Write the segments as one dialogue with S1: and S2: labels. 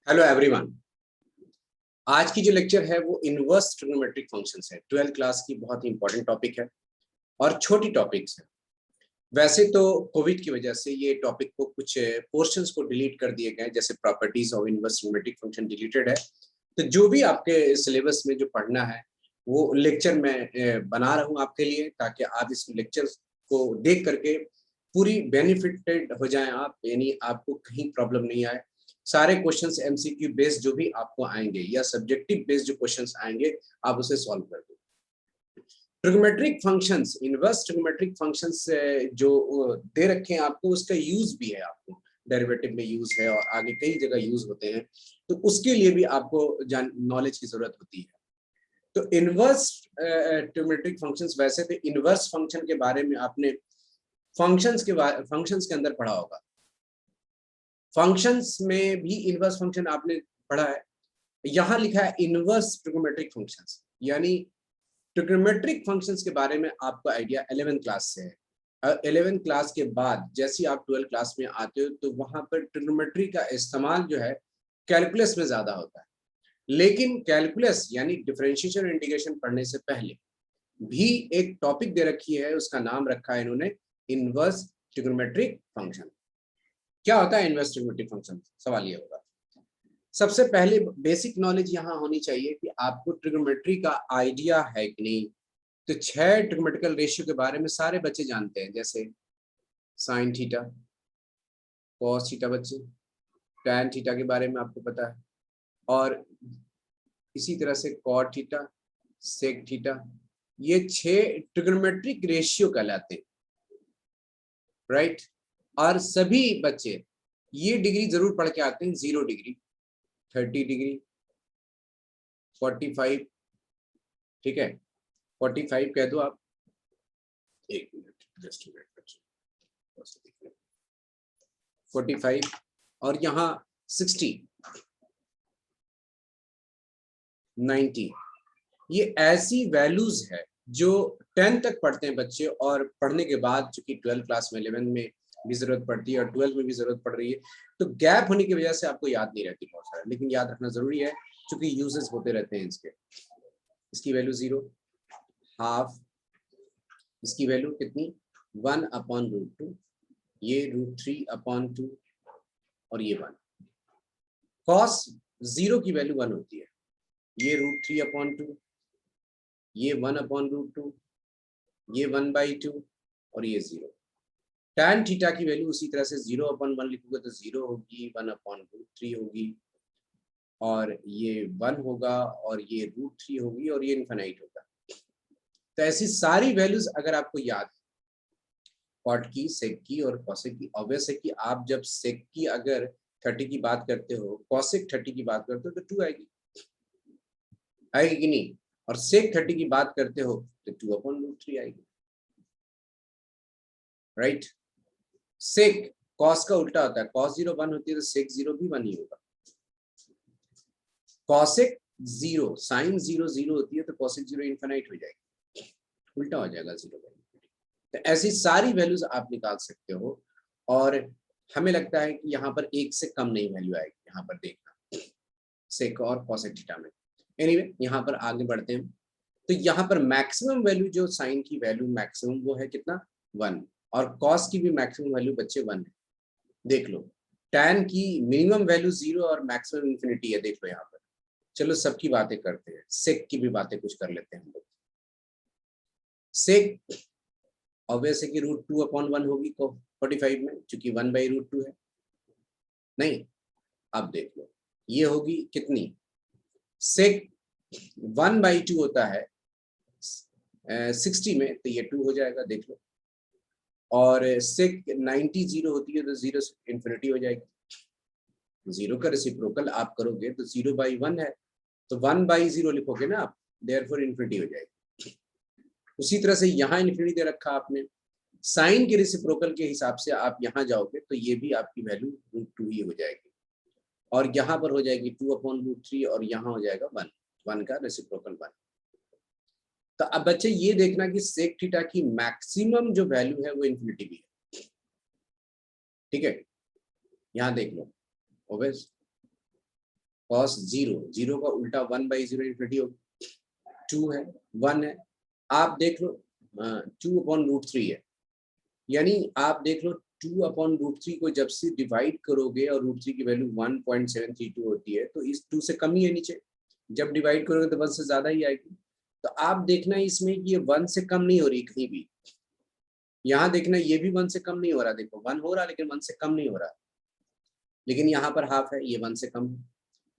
S1: Hello everyone. आज की जो लेक्चर है वो इनवर्स ट्रिग्नोमेट्रिक फंक्शंस है। 12th क्लास की बहुत ही इंपॉर्टेंट टॉपिक है और छोटी टॉपिक्स है। वैसे तो कोविड की वजह से ये टॉपिक को कुछ पोर्शंस को डिलीट कर दिए गए, जैसे properties of inverse trigonometric function deleted है। तो जो भी आपके सिलेबस में जो पढ़ना है वो लेक्चर में बना रहा हूँ आपके लिए, ताकि आप इस लेक्चर को देख करके पूरी बेनिफिटेड हो जाएं आप, यानी आपको कहीं प्रॉब्लम नहीं आए। सारे क्वेश्चंस एमसीक्यू बेस्ड जो भी आपको आएंगे या सब्जेक्टिव बेस्ड जो क्वेश्चंस आएंगे आप उसे सॉल्व कर दो। Trigonometric functions, inverse trigonometric functions जो दे रखे हैं आपको, उसका यूज भी है, आपको डेरिवेटिव में यूज है और आगे कई जगह यूज होते हैं, तो उसके लिए भी आपको नॉलेज की जरूरत होती है। तो इनवर्स ट्रिग्नोमेट्रिक फंक्शंस, वैसे तो इनवर्स फंक्शन के बारे में आपने फंक्शंस के अंदर पढ़ा होगा। फंक्शंस में भी इनवर्स फंक्शन आपने पढ़ा है। यहां लिखा है इनवर्स ट्रिग्नोमेट्रिक फंक्शंस, यानी ट्रिग्नोमेट्रिक फंक्शंस के बारे में आपको आइडिया 11th क्लास से है। 11th क्लास के बाद जैसे आप 12th क्लास में आते हो तो वहां पर ट्रिग्नोमेट्री का इस्तेमाल जो है कैलकुलस में ज्यादा होता है, लेकिन कैलकुलस यानी डिफरेंशिएशन और इंटीग्रेशन पढ़ने से पहले भी एक टॉपिक दे रखी है, उसका नाम रखा है इन्होंने इनवर्स ट्रिग्नोमेट्रिक फंक्शन। क्या होता है इनवर्स ट्रिग्नोमेट्रिक फंक्शन? सवाल ये होगा। सबसे पहले बेसिक नॉलेज यहाँ होनी चाहिए कि आपको ट्रिग्नोमेट्री का आइडिया है कि नहीं। तो 6 ट्रिग्नोमेट्रिकल रेशियो के बारे में सारे बच्चे जानते हैं, जैसे साइन थीटा, कॉस थीटा, बच्चे टैन थीटा के बारे में आपको पता है, और इसी तरह से कॉट थीटा, सेक थीटा, ये 6 ट्रिग्नोमेट्रिक रेशियो कहलाते हैं, राइट। और सभी बच्चे ये डिग्री जरूर पढ़ के आते हैं, 0 डिग्री, 30 डिग्री, 45, ठीक है, 45 कह दो आप, एक मिनट जस्ट 45, और यहाँ 60, 90, ये ऐसी वैल्यूज है जो 10 तक पढ़ते हैं बच्चे, और पढ़ने के बाद चूंकि 12th क्लास में 11 में भी जरूरत पड़ती है और 12th में भी जरूरत पड़ रही है, तो गैप होने की वजह से आपको याद नहीं रहती बहुत सारा, लेकिन याद रखना जरूरी है क्योंकि यूजेस होते रहते हैं इसके। इसकी वैल्यू 0, हाफ, इसकी वैल्यू कितनी 1/√2, ये √3/2, और ये 1। कॉस 0 की वैल्यू 1 होती है, ये √3/2, ये 1/√2, ये 1/2, और ये 0। tan थीटा की वैल्यू उसी तरह से 0/1 लिखोगे तो 0 होगी, 1/√3 होगी, और ये 1 होगा, और ये √3 होगी, और ये इनफाइनाइट होगा। तो ऐसी सारी वैल्यूज अगर आपको याद, कॉट की, सेक की और कॉसेक की, ऑब्वियस है कि आप जब सेक की अगर 30 की बात करते हो, कॉसेक 30 की बात करते हो तो 2 आएगी, आएगी कि नहीं, और सेक 30 की बात करते हो तो 2/√3 आएगी, राइट। सेक कॉस का उल्टा होता है, कॉस 0 1 होती है तो सेक 0 भी 1 ही होगा। कॉसेक 0, साइन 0 0 होती है तो कॉसेक 0 इनफाइनाइट हो जाएगी, उल्टा हो जाएगा 0। तो ऐसी सारी वैल्यूज आप निकाल सकते हो, और हमें लगता है कि यहाँ पर 1 से कम नहीं वैल्यू आएगी, यहाँ पर देखना सेक और कॉसेक थीटा में। एनीवे यहाँ पर आगे बढ़ते हैं। तो यहाँ पर मैक्सिमम वैल्यू जो साइन की वैल्यू मैक्सिमम वो है कितना 1, और कॉस की भी मैक्सिमम वैल्यू बच्चे 1 है। देख लो टैन की मिनिमम वैल्यू 0 और मैक्सिमम इंफिनिटी है, देख लो यहाँ पर। चलो सबकी बातें करते हैं, सेक की भी बातें कुछ कर लेते हैं हम लोग। सेक ऑब्वियस है कि √2/1 होगी 45 में, चूंकि 1/√2 है, नहीं। अब देख लो ये होगी कितनी, सेक 1/2 होता है 60 में, तो ये 2 हो जाएगा, देख लो। और सेक 90 0 होती है तो 0 से इन्फिनिटी हो जाएगी। 0 का रेसिप्रोकल आप करोगे तो 0/1 है, तो 1/0 लिखोगे ना आप, देयरफॉर इन्फिनिटी हो जाएगी। उसी तरह से यहाँ इन्फिनिटी दे रखा आपने, साइन के रेसिप्रोकल के हिसाब से आप यहाँ जाओगे तो ये भी आपकी वैल्यू √2 ही हो जाएगी, और यहाँ पर हो जाएगी 2/√3, और यहाँ हो जाएगा 1, 1 का रेसिप्रोकल 1। तो अब बच्चे ये देखना कि सेक थीटा की मैक्सिमम जो वैल्यू है वो इन्फिनिटी भी है, ठीक है। यहाँ देख लो, ओबेस कॉस जीरो, जीरो का उल्टा 1/0 इन्फिनिटी 2 है, 1 है। आप देख लो 2/√3 है, यानी आप देख लो 2/√3 को जब से डिवाइड करोगे और √3 की वैल्यू 1.732 होती है तो इस 2 से कम ही है नीचे, जब डिवाइड करोगे तो 1 से ज्यादा ही आएगी। तो आप देखना इसमें कि ये 1 से कम नहीं हो रही कहीं भी, यहाँ देखना ये भी 1 से कम नहीं हो रहा, देखो 1 हो रहा लेकिन 1 से कम नहीं हो रहा, लेकिन यहाँ पर हाफ है, ये 1 से कम है,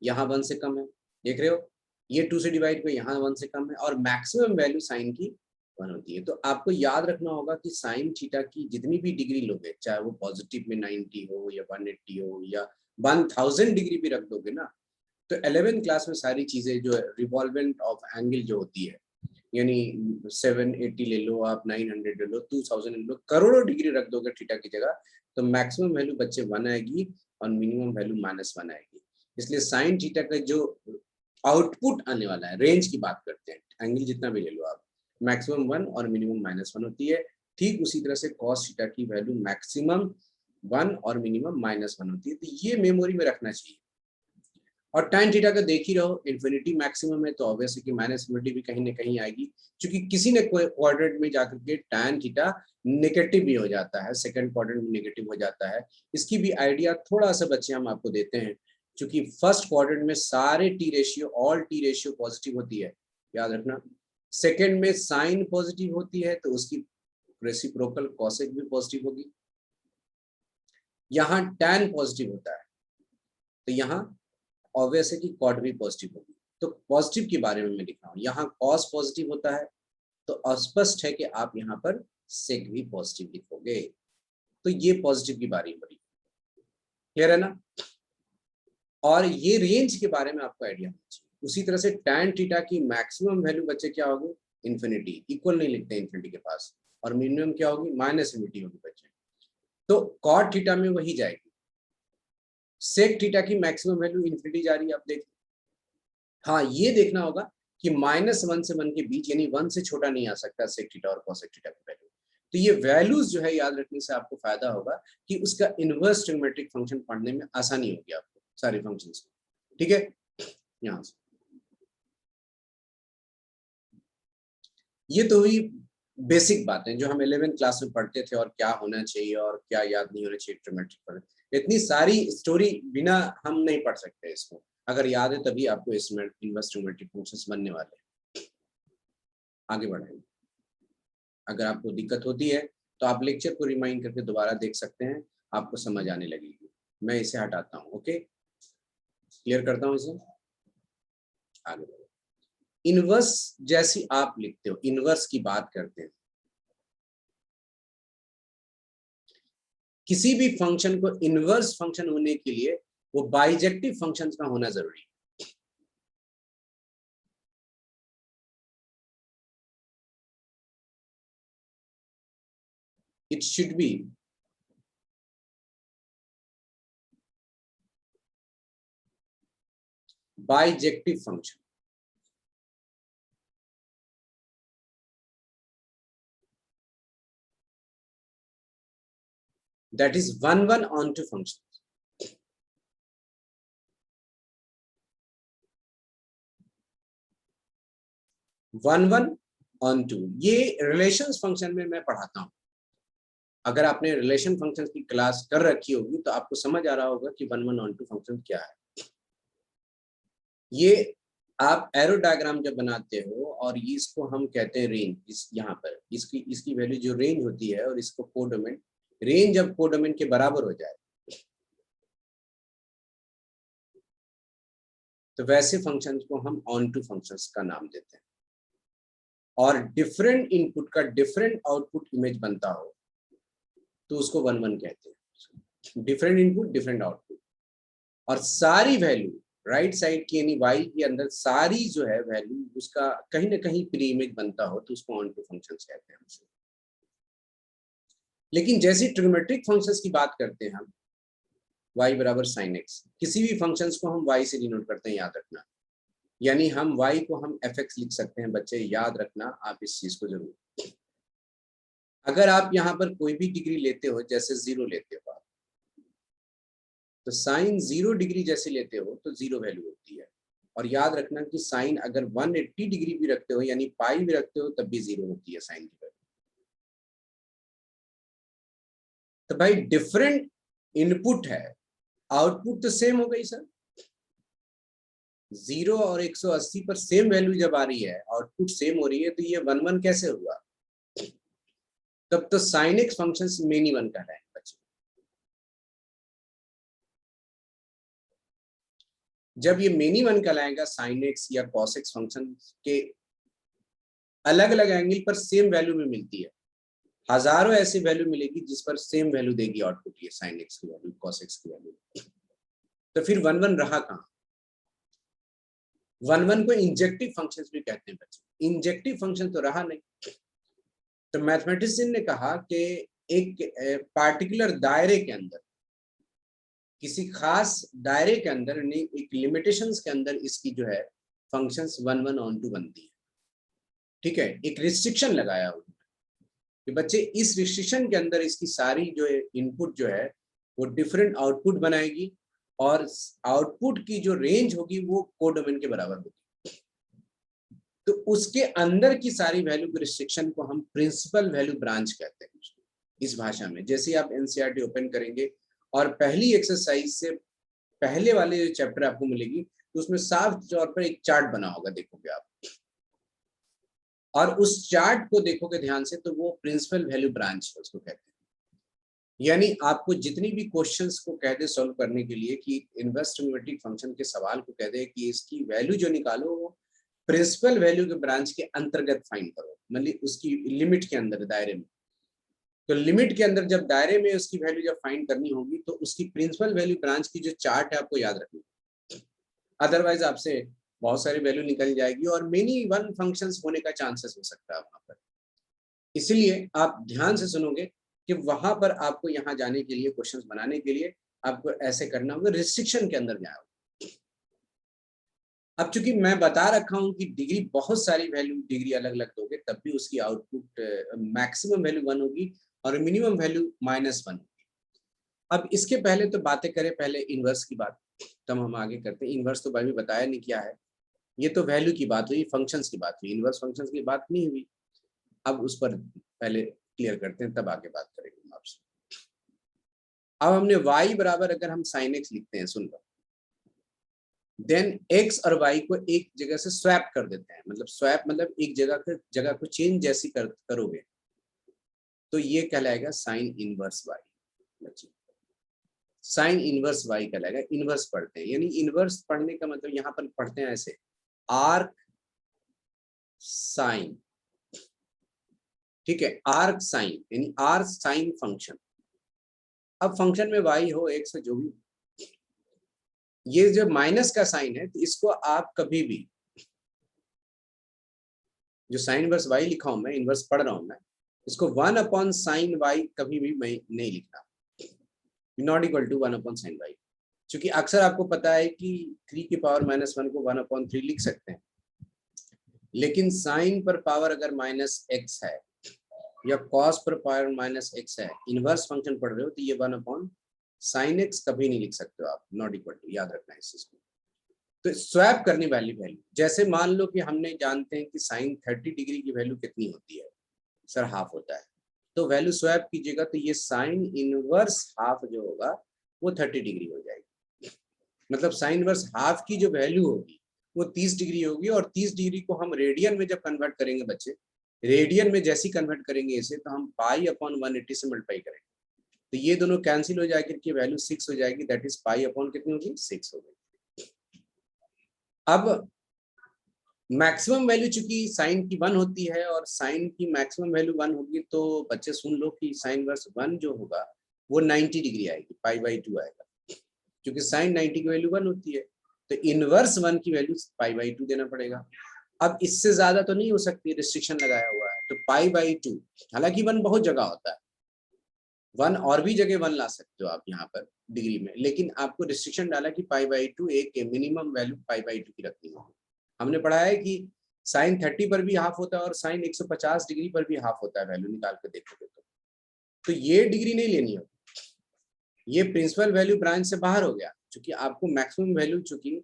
S1: यहाँ 1 से कम है, देख रहे हो, ये 2 से डिवाइड को यहाँ 1 से कम है, और मैक्सिमम वैल्यू साइन की 1 होती है। तो आपको याद रखना होगा कि साइन थीटा की जितनी भी डिग्री लोगे, चाहे वो पॉजिटिव में 90 हो या 180 हो या 1000 डिग्री भी रख दोगे ना, तो 11th क्लास में सारी चीजें जो रिवॉल्वेंट ऑफ एंगल जो होती है, यानी 780 ले लो आप, 900 ले लो, 2000 ले लो, करोड़ों डिग्री रख दोगे थीटा की जगह, तो मैक्सिमम वैल्यू बच्चे 1 आएगी और मिनिमम वैल्यू -1 आएगी। इसलिए साइन थीटा का जो आउटपुट आने वाला है, रेंज की बात करते हैं, एंगल जितना भी ले लो आप, मैक्सिमम 1 और मिनिमम -1 होती है। ठीक उसी तरह से कॉस थीटा की वैल्यू मैक्सिमम 1 और मिनिमम -1 होती है। तो ये मेमोरी में रखना चाहिए। और tan थीटा का देख ही रहो, इन्फिनिटी मैक्सिमम है तो ऑब्वियस है कि -इन्फिनिटी भी कहीं ना कहीं आएगी, क्योंकि किसी ने क्वाड्रेंट में जाकर के tan थीटा नेगेटिव भी हो जाता है, सेकंड क्वाड्रेंट में नेगेटिव हो जाता है। इसकी भी आइडिया थोड़ा सा बच्चे हम आपको देते हैं, क्योंकि फर्स्ट क्वाड्रेंट में सारे T ratio, all T ratio positive होती है, याद रखना। सेकेंड में साइन पॉजिटिव होती है तो उसकी रेसिप्रोकल कॉसेक भी पॉजिटिव होगी। यहाँ tan पॉजिटिव होता है तो यहाँ ऑब्वियस है कि कॉट भी पॉजिटिव होगी। तो पॉजिटिव के बारे में मैं लिख रहा हूँ, यहाँ कॉस पॉजिटिव होता है तो स्पष्ट है कि आप यहाँ पर सेक भी पॉजिटिव लिखोगे। तो ये पॉजिटिव की बारी हो रही, क्लियर है ना। और ये रेंज के बारे में आपको आइडिया होना चाहिए। उसी तरह से tan थीटा की मैक्सिमम वैल्यू बच्चे क्या होगी, इन्फिनिटी, इक्वल नहीं लिखते इन्फिनिटी के पास, और मिनिमम क्या होगी, -इन्फिनिटी होगी बच्चे। तो कॉट थीटा में वही जाएगी। सेक थीटा की मैक्सिमम वैल्यू इन्फिनिटी जा रही है, आप देख, हाँ ये देखना होगा कि -1 से 1 के बीच, यानी 1 से छोटा नहीं आ सकता सेक थीटा और कॉसेक थीटा की वैल्यू। तो ये वैल्यूज जो है याद रखने से आपको फायदा होगा कि उसका इनवर्स ट्रिग्नोमेट्रिक फंक्शन पढ़ने में आसानी होगी आपको, सारे फंक्शंस को, ठीक है। यहाँ से ये तो हुई बेसिक बातें जो हम 11th क्लास में पढ़ते थे, और क्या होना चाहिए और क्या याद नहीं होना चाहिए ट्रिग्नोमेट्रिक पर। इतनी सारी स्टोरी बिना हम नहीं पढ़ सकते इसको, अगर याद है तभी आपको इसमें इनवर्स ट्रिग्नोमेट्रिक फंक्शंस बनने वाले हैं। आगे बढ़ेंगे, अगर आपको दिक्कत होती है तो आप लेक्चर को रिमाइंड करके दोबारा देख सकते हैं, आपको समझ आने लगेगी। मैं इसे हटाता हूँ, ओके, क्लियर करता हूँ इसे, आगे बढ़ो। इनवर्स जैसी आप लिखते हो, इनवर्स की बात करते हैं, किसी भी फंक्शन को इनवर्स फंक्शन होने के लिए वो बाइजेक्टिव फंक्शन का होना जरूरी है। It should be bijective function, that is 1 onto function। 1 onto, ये रिलेशंस फंक्शन में मैं पढ़ाता हूँ। अगर आपने रिलेशन फंक्शन की क्लास कर रखी होगी तो आपको समझ आ रहा होगा कि 1 onto फंक्शन क्या है। ये आप एरो डायग्राम जब बनाते हो और इसको हम कहते हैं रेंज, इस यहाँ पर इसकी वैल्यू जो रेंज होती है, और इसको कोडोमेन, रेंज जब कोडोमेन के बराबर हो जाए तो वैसे फंक्शंस को हम ऑन टू फंक्शंस का नाम देते हैं। और डिफरेंट इनपुट का डिफरेंट आउटपुट इमेज बनता हो तो उसको 1 कहते हैं। डिफरेंट इनपुट डिफरेंट आउटपुट, और सारी वैल्यू राइट साइड की यानी y के अंदर सारी जो है वैल्यू उसका कहीं ना कहीं प्री इमेज बनता हो तो उसको ऑन टू फंक्शंस कहते हैं। लेकिन जैसे ट्रिग्नोमेट्रिक फंक्शंस की बात करते हैं हम, y बराबर साइन एक्स, किसी भी फंक्शंस को हम y से डिनोट करते हैं, याद रखना। यानी हम y को हम fx लिख सकते हैं बच्चे, याद रखना आप इस चीज को जरूर। अगर आप यहाँ पर कोई भी डिग्री लेते हो, जैसे 0 लेते हो आप, तो साइन 0 डिग्री जैसे लेते हो तो 0 वैल्यू होती है। और याद रखना कि साइन अगर 180 डिग्री भी रखते हो यानी पाई भी रखते हो तब भी 0 होती है साइन की वैल्यू। तो भाई डिफरेंट इनपुट है, आउटपुट तो सेम हो गई सर। 0 और 180 पर सेम वैल्यू जब आ रही है, आउटपुट सेम हो रही है, तो ये 1 1 कैसे हुआ? तब तो sine x function many one का है बच्चे। जब ये मेनी वन कहलाएगा साइन एक्स या कॉस एक्स फंक्शन के अलग अलग एंगल पर सेम वैल्यू में मिलती है, हजारों ऐसी वैल्यू मिलेगी जिस पर सेम वैल्यू देगी आउटपुट, ये साइन एक्स की वैल्यू, कॉस एक्स की वैल्यू। तो फिर 1 1 रहा कहां? 1 1 को इंजेक्टिव फंक्शन भी कहते हैं बच्चे, इंजेक्टिव फंक्शन तो रहा नहीं। तो मैथमेटिशियन ने कहा कि एक पार्टिकुलर दायरे के अंदर, किसी खास दायरे के अंदर, एक लिमिटेशंस के अंदर इसकी जो है फंक्शंस 1 1 ऑन टू बनती है। ठीक है, एक रिस्ट्रिक्शन लगाया उन्होंने कि बच्चे इस रिस्ट्रिक्शन के अंदर इसकी सारी जो है इनपुट जो है वो डिफरेंट आउटपुट बनाएगी, और आउटपुट की जो रेंज होगी वो कोडोमेन के बराबर होगी। तो उसके अंदर की सारी वैल्यू के रिस्ट्रिक्शन को हम प्रिंसिपल वैल्यू ब्रांच कहते हैं इस भाषा में। जैसे आप एनसीईआरटी ओपन करेंगे और पहली एक्सरसाइज से पहले वाले जो चैप्टर आपको मिलेगी तो उसमें साफ तौर पर एक चार्ट बना होगा, देखोगे आप, और उस चार्ट को देखोगे ध्यान से तो वो प्रिंसिपल वैल्यू ब्रांच है उसको कहते हैं। यानी आपको जितनी भी क्वेश्चंस को कह दे सॉल्व करने के लिए कि इनवर्स ट्रिग्नोमेट्रिक फंक्शन के सवाल को कह दे कि इसकी वैल्यू जो निकालो वो प्रिंसिपल वैल्यू के ब्रांच के अंतर्गत फाइंड करो, मतलब उसकी लिमिट के अंदर, दायरे में। तो लिमिट के अंदर जब दायरे में उसकी वैल्यू जब फाइंड करनी होगी तो उसकी प्रिंसिपल वैल्यू ब्रांच की जो चार्ट है आपको याद रखनी, अदरवाइज आपसे बहुत सारी वैल्यू निकल जाएगी और मेनी वन फंक्शंस होने का चांसेस हो सकता है वहां पर। इसलिए आप ध्यान से सुनोगे कि वहां पर आपको यहाँ जाने के लिए, क्वेश्चंस बनाने के लिए आपको ऐसे करना होगा, रिस्ट्रिक्शन के अंदर जाओ। अब चूंकि मैं बता रखा हूं कि डिग्री बहुत सारी वैल्यू डिग्री अलग अलग दोगे तब भी उसकी आउटपुट मैक्सिमम वैल्यू 1 होगी और मिनिमम वैल्यू -1 होगी। अब इसके पहले तो बातें करें पहले इनवर्स की बात, तब हम आगे करते हैं। इनवर्स तो भाई भी बताया नहीं क्या है, ये तो वैल्यू की बात हुई, फंक्शंस की बात हुई, इनवर्स फंक्शंस की बात नहीं हुई। अब उस पर पहले क्लियर करते हैं तब आगे बात करेंगे हम आपसे। अब हमने y बराबर अगर हम साइन एक्स लिखते हैं, सुन लो, देन x और y को एक जगह से स्वैप कर देते हैं, मतलब स्वैप मतलब एक जगह को चेंज जैसी करोगे तो ये कहलाएगा sine inverse y। Sine inverse y कहलाएगा। इनवर्स पढ़ते हैं, यानी इनवर्स पढ़ने का मतलब यहाँ पर पढ़ते हैं ऐसे, आर्क साइन, ठीक है, आर्क साइन यानी आर साइन फंक्शन। अब फंक्शन में y हो x हो जो भी, ये जो माइनस का साइन है तो इसको आप कभी भी, जो साइन इनवर्स y लिखा हूं मैं, इनवर्स पढ़ रहा हूं मैं, इसको 1/sin y कभी भी मैं नहीं लिखना, not equal to 1/sin y। क्योंकि अक्सर आपको पता है कि 3 की पावर -1 को 1/3 लिख सकते हैं, लेकिन साइन पर पावर अगर -x है या कॉस पर पावर -x है, इनवर्स फंक्शन पढ़ रहे हो तो ये 1/sin x कभी नहीं लिख सकते हो आप, नॉट इक्वल टू, याद रखना है इस चीज को। तो स्वैप करने वाली वैल्यू, जैसे मान लो कि हमने जानते हैं कि साइन 30 डिग्री की वैल्यू कितनी होती है सर, हाफ होता है, तो वैल्यू स्वैप कीजिएगा तो ये साइन इनवर्स हाफ जो होगा वो 30 डिग्री हो जाएगी। मतलब साइन इनवर्स हाफ की जो वैल्यू होगी वो 30 डिग्री होगी, और 30 डिग्री को हम रेडियन में जब कन्वर्ट करेंगे बच्चे, रेडियन में जैसी कन्वर्ट करेंगे इसे, तो हम π/180 से मल्टीप्लाई करेंगे तो ये दोनों कैंसिल हो जाएगी कि वैल्यू 6 हो जाएगी, दैट इज π/ कितनी होगी, 6 हो गई। अब मैक्सिमम वैल्यू चूंकि साइन की 1 होती है और साइन की मैक्सिमम वैल्यू 1 होगी, तो बच्चे सुन लो कि साइन वर्स 1 जो होगा वो 90 डिग्री आएगी, π/2 आएगा, क्योंकि साइन 90 की वैल्यू 1 होती है, तो इनवर्स 1 की वैल्यू π/2 देना पड़ेगा। अब इससे ज्यादा तो नहीं हो सकती, रिस्ट्रिक्शन लगाया हुआ है, तो π/2, हालांकि 1 बहुत जगह होता है, 1 और भी जगह 1 ला सकते हो आप यहाँ पर डिग्री में, लेकिन आपको रिस्ट्रिक्शन डाला कि π/2 एक मिनिमम वैल्यू π/2 की रखनी है। हमने पढ़ा है कि साइन 30 पर भी हाफ होता है और साइन 150 डिग्री पर भी हाफ होता है, वैल्यू निकाल कर देखोगे तो ये डिग्री नहीं लेनी होगी, ये प्रिंसिपल वैल्यू ब्रांच से बाहर हो गया, क्योंकि आपको मैक्सिमम वैल्यू, चूंकि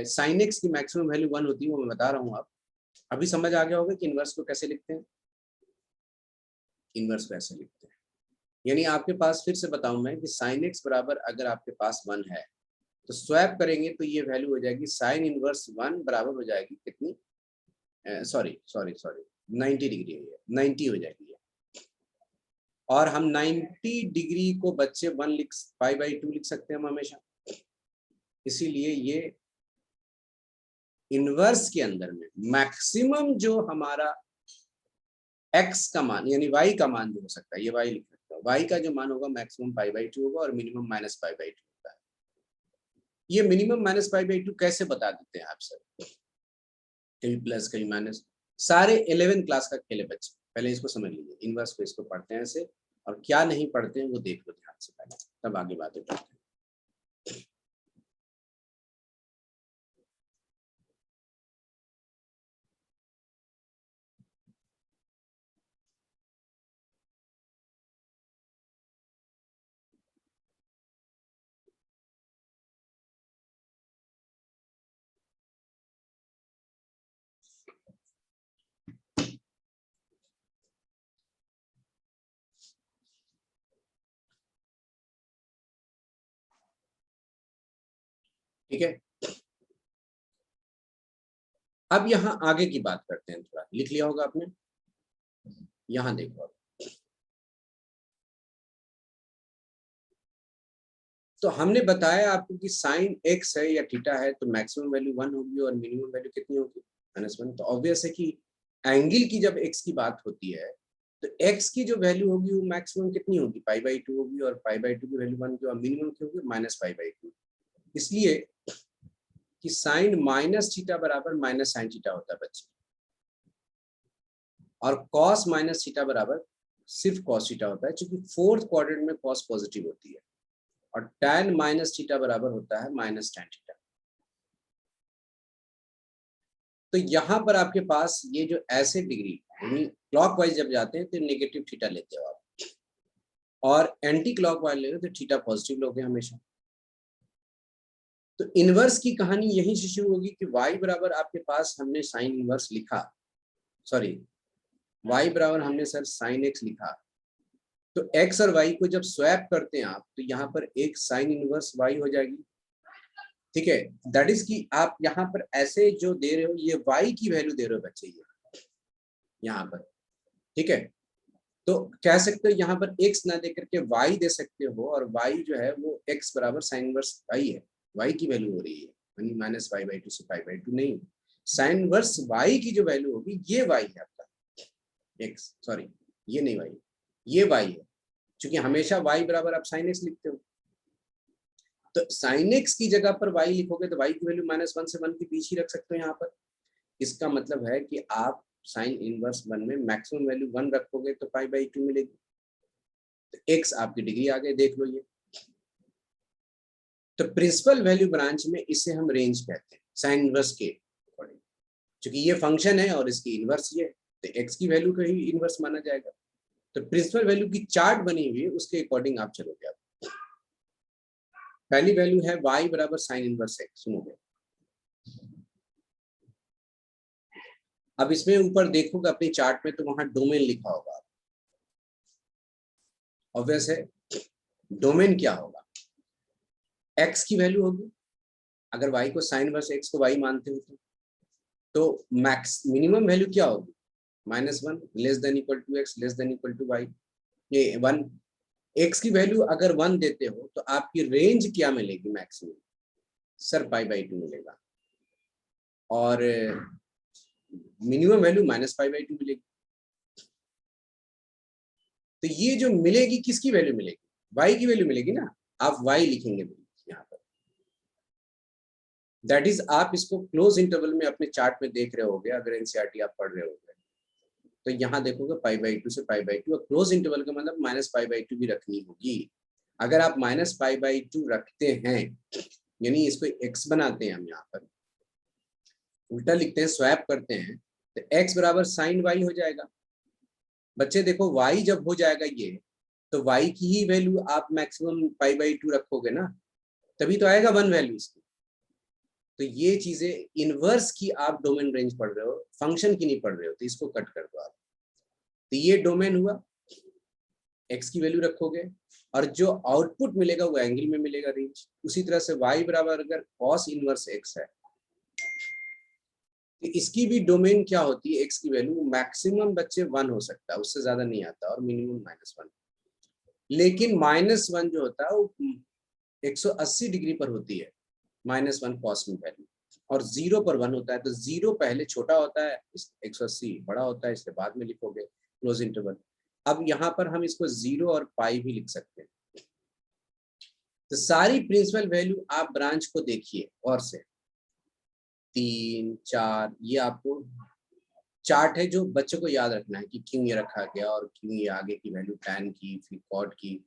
S1: साइन एक्स की मैक्सिमम वैल्यू 1 होती है, वो मैं बता रहा हूँ। आप अभी समझ आ गया होगा कि इनवर्स को कैसे लिखते हैं। इनवर्स को ऐसे लिखते हैं, यानी आपके पास, फिर से बताऊं मैं, कि साइन एक्स बराबर अगर आपके पास 1 है तो स्वैप करेंगे तो ये वैल्यू हो जाएगी साइन इनवर्स 1 बराबर हो जाएगी कितनी, सॉरी सॉरी सॉरी 90 डिग्री है, 90 हो जाएगी। और हम 90 डिग्री को बच्चे 1 लिख, π/2 लिख सकते हैं हम हमेशा। इसीलिए ये इनवर्स के अंदर में मैक्सिमम जो हमारा x का मान यानी y का मान जो हो सकता है, ये y लिख सकते हैं, y का जो मान होगा मैक्सिमम π/2 होगा और मिनिमम -π/2 होता है। ये मिनिमम -π/2 कैसे बता देते हैं आप सर? कभी प्लस कभी माइनस, सारे 11 क्लास का खेल है बच्चे, पहले इसको समझ लीजिए। इनवर्स को इसको पढ़ते हैं ऐसे, और क्या नहीं पढ़ते हैं वो देख लो ध्यान से पहले, तब आगे बातें करते हैं। ठीक है, अब यहाँ आगे की बात करते हैं। थोड़ा लिख लिया होगा आपने, यहाँ देखो। तो हमने बताया आपको कि साइन एक्स है या थीटा है तो मैक्सिमम वैल्यू 1 होगी और मिनिमम वैल्यू कितनी होगी, -1। तो ऑब्वियस है कि एंगल की जब एक्स की बात होती है तो एक्स की जो वैल्यू होगी वो मैक्सिमम कितनी होगी, π/2 होगी, और π/2 की वैल्यू 1 की, और मिनिमम की होगी -π/2। इसलिए कि साइन माइनस थीटा बराबर माइनस साइन थीटा होता है बच्चे, और कॉस माइनस थीटा बराबर सिर्फ कॉस थीटा होता है, क्योंकि फोर्थ क्वाड्रेंट में कॉस पॉजिटिव होती है, और tan माइनस थीटा बराबर होता है माइनस tan थीटा। तो यहाँ पर आपके पास ये जो ऐसे डिग्री यानी क्लॉकवाइज जब जाते हैं तो नेगेटिव थीटा लेते हो आप, और एंटी क्लॉकवाइज ले तो थीटा पॉजिटिव लोगे हमेशा। तो इनवर्स की कहानी यहीं से शुरू होगी कि y बराबर आपके पास हमने साइन इनवर्स लिखा, सॉरी y बराबर हमने सर साइन x लिखा, तो x और y को जब स्वैप करते हैं आप तो यहाँ पर एक साइन इनवर्स y हो जाएगी। ठीक है, दैट इज कि आप यहाँ पर ऐसे जो दे रहे हो ये y की वैल्यू दे रहे हो बच्चे, ये यहाँ पर। ठीक है, तो कह सकते हो यहाँ पर x ना दे करके y दे सकते हो, और y जो है वो x बराबर साइन इनवर्स y है, y की वैल्यू हो रही है, यानी -π/2 से π/2 नहीं, साइन इनवर्स y की जो वैल्यू होगी ये y है आपका, x सॉरी ये नहीं y, ये y है, क्योंकि हमेशा y बराबर आप साइन x लिखते हो। तो साइन x की जगह पर y लिखोगे तो y की वैल्यू -1 से 1 के बीच ही रख सकते हो यहाँ पर। इसका मतलब है कि आप साइन इनवर्स 1 में मैक्सिमम वैल्यू 1 रखोगे तो π/2 मिलेगी। तो x आपकी डिग्री आ गई, देख लो ये। तो प्रिंसिपल वैल्यू ब्रांच में इसे हम रेंज कहते हैं साइन इनवर्स के अकॉर्डिंग, क्योंकि ये फंक्शन है और इसकी इनवर्स ये, तो x की वैल्यू को ही इनवर्स माना जाएगा। तो प्रिंसिपल वैल्यू की चार्ट बनी हुई है, उसके अकॉर्डिंग आप चलोगे। आप पहली वैल्यू है y बराबर साइन इनवर्स x, सुनोगे। अब इसमें ऊपर देखोगे अपने चार्ट में तो वहां डोमेन लिखा होगा, ऑब्वियस है। डोमेन क्या होगा, x की वैल्यू होगी, अगर y को साइन इनवर्स x को y मानते हो तो मैक्स मिनिमम वैल्यू क्या होगी, -1 less than equal to x less than equal to y, ये 1। x की वैल्यू अगर 1 देते हो तो आपकी रेंज क्या मिलेगी मैक्सिमम, सर π/2 मिलेगा, और मिनिमम वैल्यू -π/2 मिलेगी। तो ये जो मिलेगी किसकी वैल्यू मिलेगी, y की वैल्यू मिलेगी ना, आप y लिखेंगे यहाँ पर। दैट इज आप इसको क्लोज इंटरवल में अपने चार्ट में देख रहे होगे, अगर एनसीईआरटी आप पढ़ रहे होगे तो यहाँ देखोगे π/2 से π/2, और क्लोज इंटरवल का मतलब -π/2 भी रखनी होगी। अगर आप -π/2 रखते हैं, यानी इसको x बनाते हैं, हम यहाँ पर उल्टा लिखते हैं, स्वैप करते हैं, तो x बराबर साइन y हो जाएगा। बच्चे देखो y जब हो जाएगा ये, तो y की ही वैल्यू आप मैक्सिमम π/2 रखोगे ना, तभी तो आएगा 1 वैल्यू इसकी। तो ये चीजें इनवर्स की आप डोमेन रेंज पढ़ रहे हो, फंक्शन की नहीं पढ़ रहे हो, तो इसको कट कर दो आप। तो ये डोमेन हुआ, x की वैल्यू रखोगे और जो आउटपुट मिलेगा वो एंगल में मिलेगा रेंज। उसी तरह से y बराबर अगर cos इनवर्स x है, तो इसकी भी डोमेन क्या होती है, x की वैल्यू मैक्सिमम बच्चे 1 हो सकता है, उससे ज्यादा नहीं आता, और मिनिमम -1। लेकिन -1 जो होता है वो 180 डिग्री पर होती है, -1 कॉस में वैल्यू, और 0 पर 1 होता है। तो 0 पहले छोटा होता है, 180 बड़ा होता है, इसके बाद में लिखोगे क्लोज इंटरवल। अब यहाँ पर हम इसको 0 और पाई भी लिख सकते हैं। तो सारी प्रिंसिपल वैल्यू आप ब्रांच को देखिए और से 3, 4, ये आपको चार्ट है जो बच्चों को याद रखना है कि क्यों ये रखा गया और क्यों ये आगे की वैल्यू tan की, फिर cot की।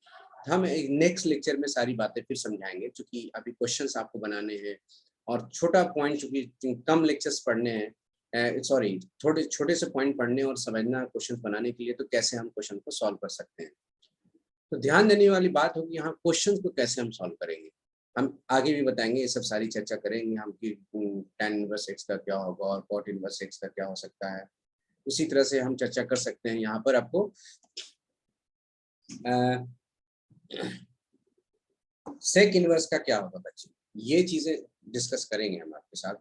S1: हम नेक्स्ट लेक्चर में सारी बातें फिर समझाएंगे, क्योंकि अभी क्वेश्चंस आपको बनाने हैं और छोटा पॉइंट, चूंकि कम लेक्चर्स पढ़ने हैं, सॉरी थोड़े छोटे से पॉइंट पढ़ने और समझना क्वेश्चन बनाने के लिए, तो कैसे हम क्वेश्चन को सॉल्व कर सकते हैं। तो ध्यान देने वाली बात होगी यहाँ क्वेश्चन को कैसे हम सॉल्व करेंगे। हम आगे भी बताएंगे, ये सब सारी चर्चा करेंगे हम कि tan इनवर्स x का क्या होगा और cot इनवर्स x का क्या हो सकता है। उसी तरह से हम चर्चा कर सकते हैं यहाँ पर आपको सेक इनवर्स का क्या होगा बच्चे, ये चीजें डिस्कस करेंगे हम आपके साथ।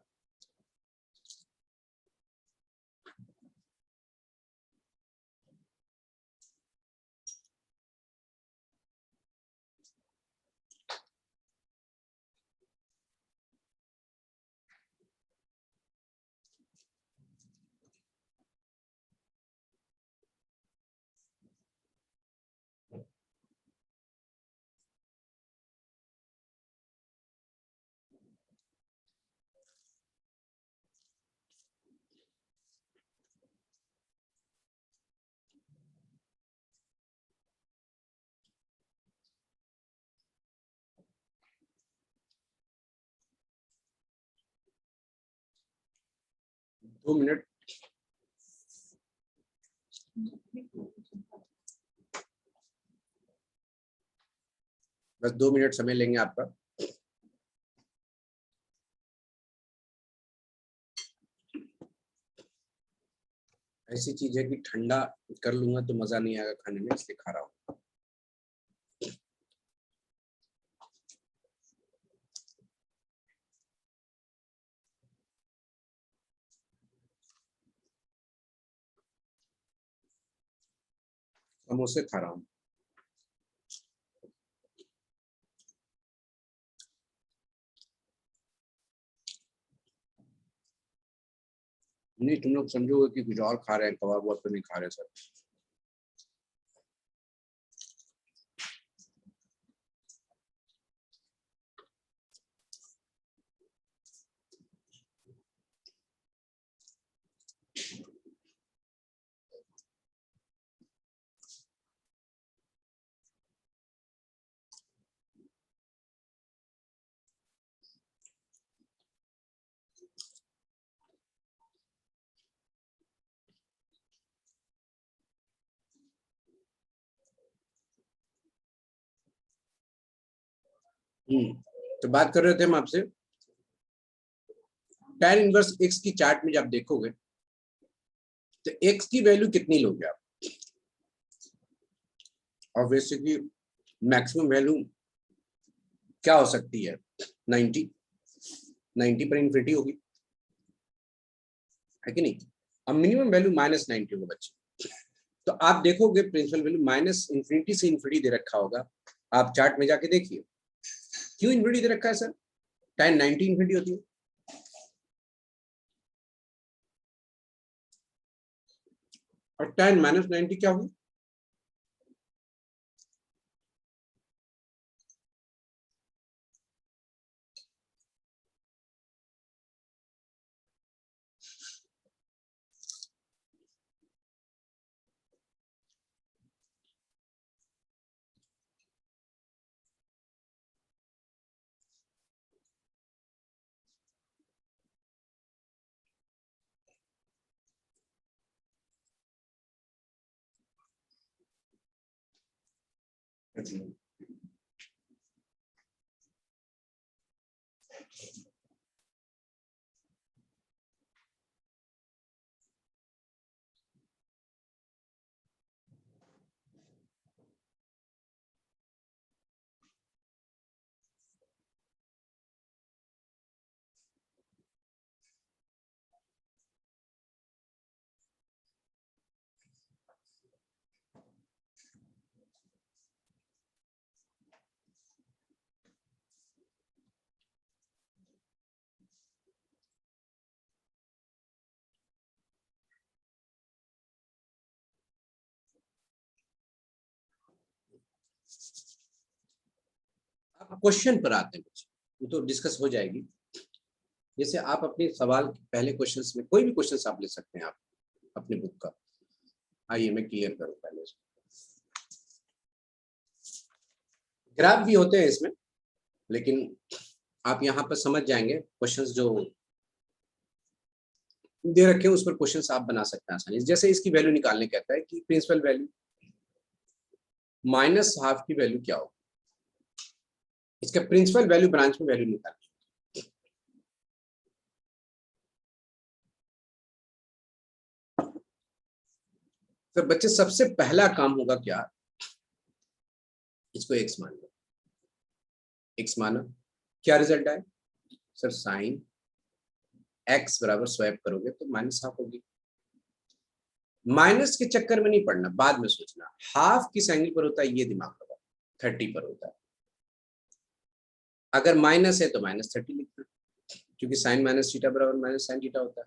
S1: दो मिनट, बस 2 मिनट समय लेंगे आपका। ऐसी चीज है कि ठंडा कर लूंगा तो मजा नहीं आएगा खाने में, इसलिए खा रहा हूँ। समोसे खा रहा हूँ। नहीं, तुम लोग समझोगे कि कुछ और खा रहे हैं, कबाब वबाब तो नहीं खा रहे सर। तो बात कर रहे थे हम आपसे, tan इनवर्स x की चार्ट में जब देखोगे तो x की वैल्यू कितनी लोगे आप, और बेसिकली मैक्सिमम वैल्यू क्या हो सकती है, 90 पर इन्फिनिटी होगी, है कि नहीं। अब मिनिमम वैल्यू -90 होगा बच्चे। तो आप देखोगे प्रिंसिपल वैल्यू -इन्फिनिटी से इन्फिनिटी दे रखा होगा, आप चार्ट में जाके देखिए क्यों इन्फिनिटी दे रखा है सर, tan 90 इन्फिनिटी होती है, और tan -90 क्या होगी। अब क्वेश्चन पर आते हैं बच्चे, वो तो डिस्कस हो जाएगी। जैसे आप अपने सवाल पहले क्वेश्चंस में कोई भी क्वेश्चंस आप ले सकते हैं आप अपने बुक का। आइए मैं क्लियर करूं पहले। ग्राफ भी होते हैं इसमें, लेकिन आप यहाँ पर समझ जाएंगे क्वेश्चंस जो दे रखे हैं उस पर क्वेश्चंस आप बना सकते हैं आसानी से। जैसे इसकी वैल्यू निकालने कहता है कि प्रिंसिपल वैल्यू माइनस हाफ की वैल्यू क्या हो, इसका प्रिंसिपल वैल्यू ब्रांच में वैल्यू निकालनी। तो बच्चे सबसे पहला काम होगा क्या, इसको x मान लो, x माना, क्या रिजल्ट आए सर, साइन x बराबर स्वैप करोगे तो माइनस हाफ होगी। माइनस के चक्कर में नहीं पड़ना, बाद में सोचना हाफ किस एंगल पर होता है ये दिमाग लगा, 30 पर होता है। अगर माइनस है तो माइनस 30 लिखना, क्योंकि साइन माइनस थीटा बराबर माइनस साइन थीटा होता है।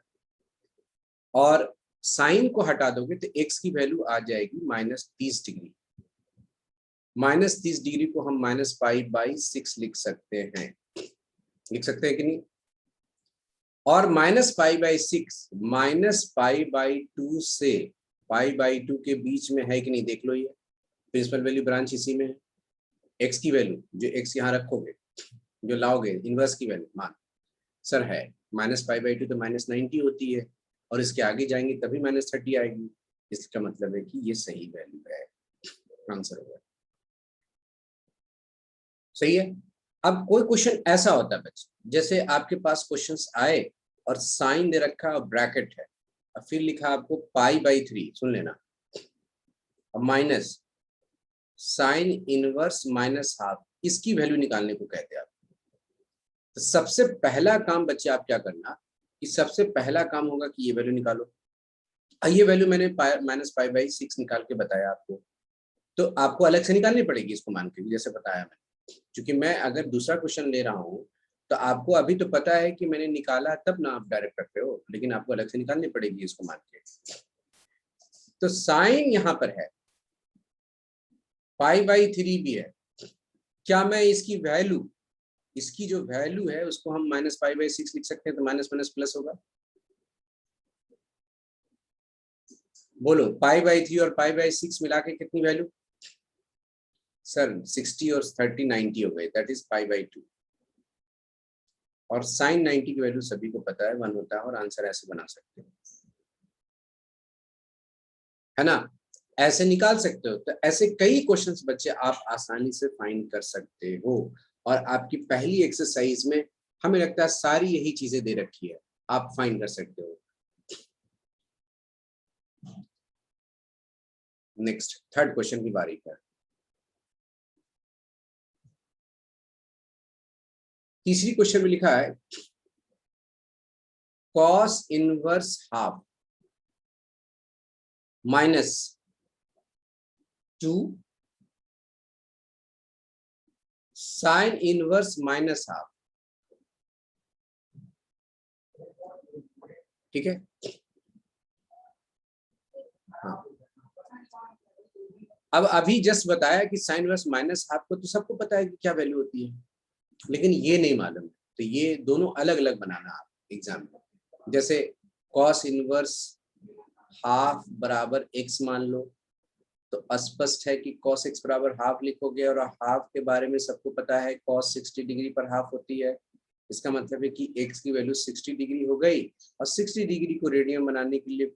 S1: और साइन को हटा दोगे तो x की वैल्यू आ जाएगी माइनस 30 डिग्री। माइनस 30 डिग्री को हम माइनस पाई बाई 6 लिख सकते हैं, लिख सकते हैं कि नहीं। और minus pi by 6 minus pi by 2 से पाई बाई 2 के बीच में है कि नहीं, देख लो। ये प्रिंसिपल वैल्यू ब्रांच इसी में है। एक्स की वैल्यू जो एक्स यहाँ रखोगे, जो लाओगे इनवर्स की वैल्यू मान सर है माइनस पाई बाई 2 तो माइनस 90 होती है, और इसके आगे जाएंगे तभी माइनस 30 आएगी। इसका मतलब है कि ये सही वैल्यू है, आंसर होगा। सही है। अब कोई क्वेश्चन ऐसा होता है बच्चे, जैसे आपके पास क्वेश्चंस आए और साइन दे रखा और ब्रैकेट है, और फिर लिखा आपको पाई बाई 3, सुन लेना, अब minus sine inverse minus half, इसकी वैल्यू निकालने को कहते हैं आप। तो सबसे पहला काम बच्चे आप क्या करना, कि सबसे पहला काम होगा कि ये वैल्यू निकालो। ये वैल्यू मैंने माइनस पाई बाई 6 निकाल के बताया आपको, तो आपको अलग से निकालनी पड़ेगी इसको मान के, जैसे बताया मैंने। क्योंकि मैं अगर दूसरा क्वेश्चन ले रहा हूँ तो आपको अभी तो पता है कि मैंने निकाला, तब ना आप डायरेक्ट करते हो, लेकिन आपको अलग से निकालनी पड़ेगी इसको मान के। तो साइन यहाँ पर है, पाई बाई 3 भी है। क्या मैं इसकी वैल्यू, इसकी जो वैल्यू है उसको हम माइनस पाई बाई 6 लिख सकते हैं, तो माइनस माइनस प्लस होगा। बोलो पाई बाई 3 और पाई बाई 6 मिला के कितनी वैल्यू सर, 60 और 30 90 हो गए, दैट इज पाई बाई 2। और साइन 90 की वैल्यू सभी को पता है 1 होता है, और आंसर ऐसे बना सकते हो, है ना, ऐसे निकाल सकते हो। तो ऐसे कई क्वेश्चंस बच्चे आप आसानी से फाइंड कर सकते हो। और आपकी पहली एक्सरसाइज में हमें लगता है सारी यही चीजें दे रखी है, आप फाइंड कर सकते हो। नेक्स्ट थर्ड क्वेश्चन की बारी पर, तीसरी क्वेश्चन में लिखा है cos inverse half minus 2 sine inverse minus half. ठीक है, हाँ। अब अभी जस्ट बताया कि साइन इनवर्स माइनस हाफ को तो सबको पता है कि क्या वैल्यू होती है, लेकिन ये नहीं मालूम। तो ये दोनों अलग अलग बनाना आप एग्जाम में। जैसे कॉस इनवर्स हाफ बराबर x मान लो, तो स्पष्ट है कि cos x बराबर हाफ लिखोगे, और हाफ के बारे में सबको पता है cos 60 डिग्री पर हाफ होती है। इसका मतलब है कि x की वैल्यू 60 डिग्री हो गई, और 60 डिग्री को रेडियन बनाने के लिए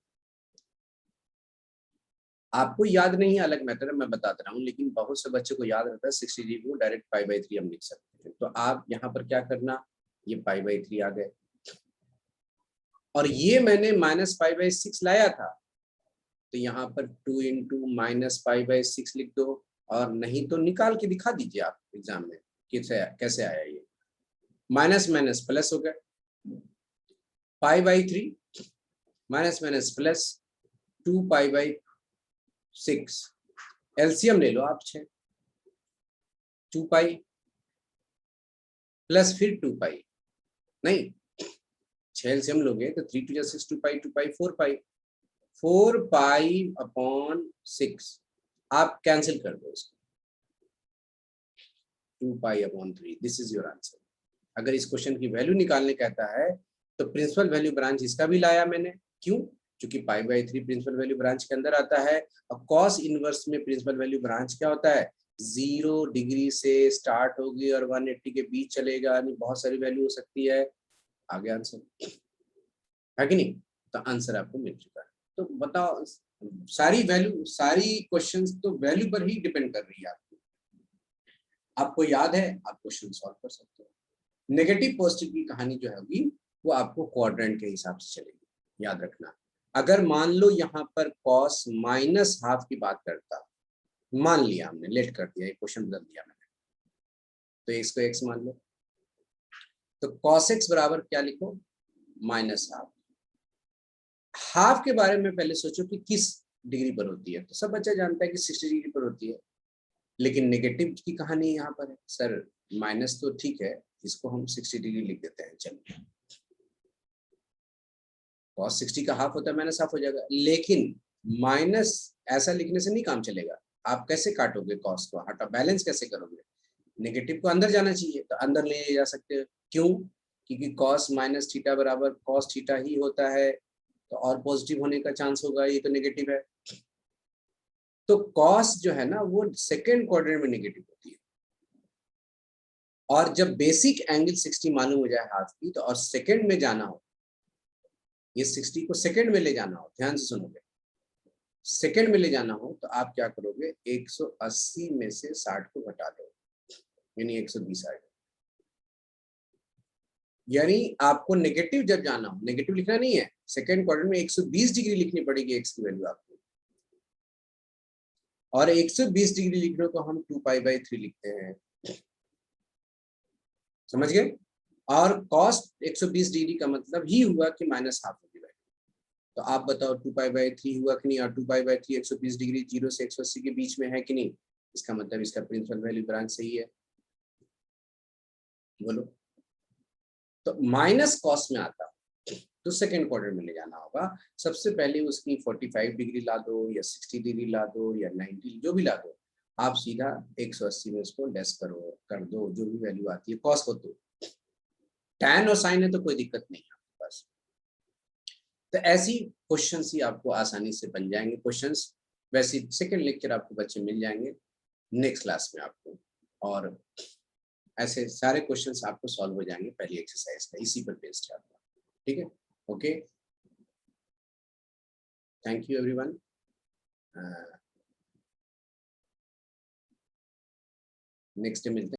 S1: आपको याद नहीं अलग मैटर है, मैं बताता रहा हूँ, लेकिन बहुत से बच्चों को याद रहता है 60 डिग्री को डायरेक्ट π/3 हम लिख सकते हैं। तो आप यहाँ पर क्या करना, ये π/3 आ गए, और ये मैंने -π/6 लाया था, तो यहाँ पर 2 इंटू -π/6 लिख दो, और नहीं तो निकाल के दिखा दीजिए आप एग्जाम में कैसे आया ये। माइनस माइनस प्लस हो गया, π/3 माइनस माइनस प्लस 2π/6, एलसीएम ले लो आप 6, 2π प्लस फिर 2π, नहीं 6 एलसीएम लोगे तो 3 2 6, 2π 4π/6 आप कैंसिल कर दो इसको, 2π/3, दिस इज योर आंसर। अगर इस क्वेश्चन की वैल्यू निकालने कहता है तो प्रिंसिपल वैल्यू ब्रांच इसका भी लाया मैंने, क्यों? क्योंकि π/3 प्रिंसिपल वैल्यू ब्रांच के अंदर आता है, और कॉस इनवर्स में प्रिंसिपल वैल्यू ब्रांच क्या होता है, 0 डिग्री से स्टार्ट होगी और 180 के बीच चलेगा, यानी बहुत सारी वैल्यू हो सकती है। आगे आंसर है कि नहीं? तो आंसर आपको मिल चुका है। तो बताओ, सारी वैल्यू, सारी क्वेश्चंस तो वैल्यू पर ही डिपेंड कर रही है आपको याद है आप क्वेश्चन सॉल्व कर सकते हो। नेगेटिव पॉजिटिव की कहानी जो होगी वो आपको क्वाड्रेंट के हिसाब से चलेगी, याद रखना। अगर मान लो यहाँ पर cos -½ की बात करता, मान लिया हमने, लेट कर दिया, एक क्वेश्चन बदल दिया मैंने, तो x को x मान लो, तो cos x बराबर क्या लिखो, -½ हाफ के बारे में पहले सोचो कि किस डिग्री पर होती है, तो सब बच्चा जानता है कि 60 डिग्री पर होती है, लेकिन नेगेटिव की कहानी यहाँ पर है। सर माइनस तो ठीक है, इसको हम 60 डिग्री लिख देते हैं, चलिए cos 60 का हाफ होता है, माइनस हाफ हो जाएगा, लेकिन माइनस ऐसा लिखने से नहीं काम चलेगा। आप कैसे काटोगे कॉस को, हटा बैलेंस कैसे करोगे? नेगेटिव को अंदर जाना चाहिए, तो अंदर ले जा सकते हो, क्यों? क्योंकि cos -θ बराबर cos θ ही होता है, तो और पॉजिटिव होने का चांस होगा, ये तो नेगेटिव है। तो cos जो है ना वो सेकेंड क्वाड्रेंट में नेगेटिव होती है, और जब बेसिक एंगल 60 मालूम हो जाए हाफ की, तो और सेकेंड में जाना हो, ये 60 को सेकेंड में ले जाना हो, ध्यान से सुनोगे, सेकेंड में ले जाना हो तो आप क्या करोगे, 180 में से 60 को घटा दो, यानी 120 आएगा। यानी आपको नेगेटिव जब जाना हो, नेगेटिव लिखना नहीं है, सेकेंड क्वाड्रेंट में 120 डिग्री लिखनी पड़ेगी एक्स की वैल्यू आपको, और 120 डिग्री लिखने को हम 2π/3 लिखते हैं, समझ गए? और cos 120 डिग्री का मतलब ही हुआ कि -½ होगी वैल्यू। तो आप बताओ 2π/3 हुआ कि नहीं, और 2π/3 120 डिग्री 0 से 180 के बीच में है कि नहीं? इसका मतलब इसका प्रिंसिपल वैल्यू ब्रांच सही है, बोलो। तो माइनस कॉस में आता तो सेकेंड क्वाड्रेंट में ले जाना होगा, सबसे पहले उसकी 45 डिग्री ला दो, या 60 डिग्री ला दो, या 90, जो भी ला दो, आप सीधा 180 में उसको लेस कर दो, जो भी वैल्यू आती है कॉस को। तो tan और साइन है तो कोई दिक्कत नहीं है आपके पास। तो ऐसी क्वेश्चंस ही आपको आसानी से बन जाएंगे क्वेश्चंस। वैसे सेकंड लेक्चर आपको बच्चे मिल जाएंगे नेक्स्ट क्लास में आपको, और ऐसे सारे क्वेश्चंस आपको सॉल्व हो जाएंगे पहली एक्सरसाइज का, इसी पर बेस्ड है आपका, ठीक है? Okay, thank you everyone. Next day मिलते हैं।